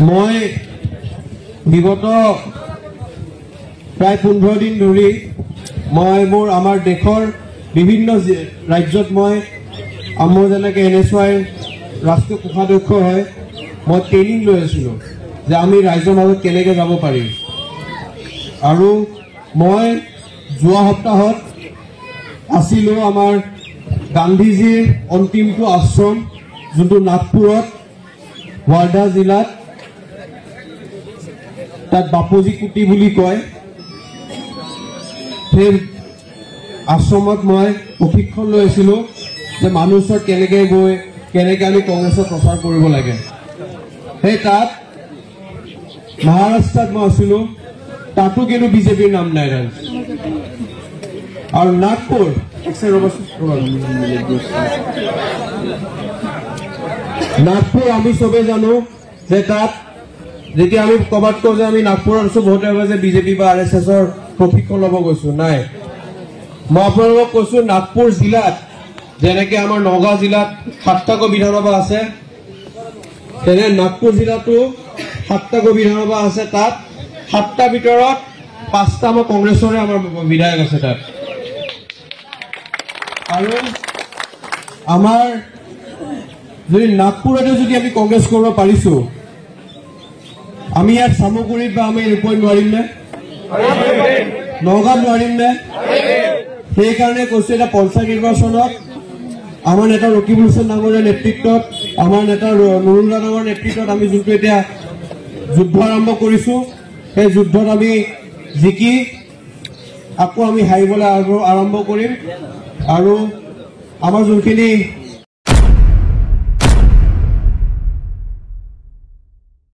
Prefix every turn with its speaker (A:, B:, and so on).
A: মই বিগত প্ৰায় 15 দিন ধৰি মই মোৰ আমাৰ দেশৰ বিভিন্ন ৰাজ্যত মই আমাৰ যেনেকৈ NSY ৰাষ্ট্ৰীয় কোষাধ্যক্ষ হয় মই ট্ৰেইনিং লৈ আছিলোঁ যে আমি ৰাজ্যৰ মাজত কেনেকৈ যাব পাৰিম আৰু মই যোৱা সপ্তাহত আছিলোঁ আমাৰ গান্ধীজীৰ অন্তিমটো আশ্ৰম যোনটো নাগপুৰত ৱাৰ্ধা জিলাত তাত বাপুজী কুটি বুলি কয় সেই আশ্ৰমত মই প্ৰশিক্ষণ লৈ আছিলোঁ যে মানুহ ওচৰত কেনেকৈ গৈ কেনেকৈ আমি কংগ্ৰেছৰ প্ৰচাৰ কৰিব লাগে সেই তাত মহাৰাষ্ট্ৰত মই আছিলোঁ তাতো কিন্তু বিজেপিৰ নাম নাই আৰু নাগপুৰ নাগপুৰ আমি চবে জানো যে তাত যেতিয়া আমি ক'ৰবাত কওঁ যে আমি নাগপুৰত আছোঁ বহুতে ভাবে যে বিজেপি বা RSSৰ প্ৰশিক্ষণ ল'ব গৈছোঁ নাই মই আপোনালোকক কৈছোঁ নাগপুৰ জিলাত যেনেকৈ আমাৰ নগাঁও জিলাত 7টা বিধানসভা আছে তেনে নাগপুৰ জিলাতো 7টা বিধানসভা আছে তাত 7টা ভিতৰত 5টা আমাৰ কংগ্ৰেছৰে আমাৰ বিধায়ক আছে তাত আৰু আমাৰ যদি নাগপুৰতে যদি আমি কংগ্ৰেছ কৰিব পাৰিছোঁ আমি ইয়াত সামগ্ৰীত বা আমি ৰূপই নোৱাৰিম নে নগাঁৱত নোৱাৰিম নে সেইকাৰণে কৈছোঁ এটা পঞ্চায়ত নিৰ্বাচনত আমাৰ নেতা ৰকিবুল হুছেইন ডাঙৰীয়াৰ নেতৃত্বত আমাৰ নেতা নুৰুল্লাহ ডাঙৰীয়াৰ নেতৃত্বত আমি যোনটো এতিয়া যুদ্ধ আৰম্ভ কৰিছোঁ সেই যুদ্ধত আমি জিকি আকৌ আমি হাৰিবলৈ আৰম্ভ কৰিম আৰু আমাৰ যোনখিনি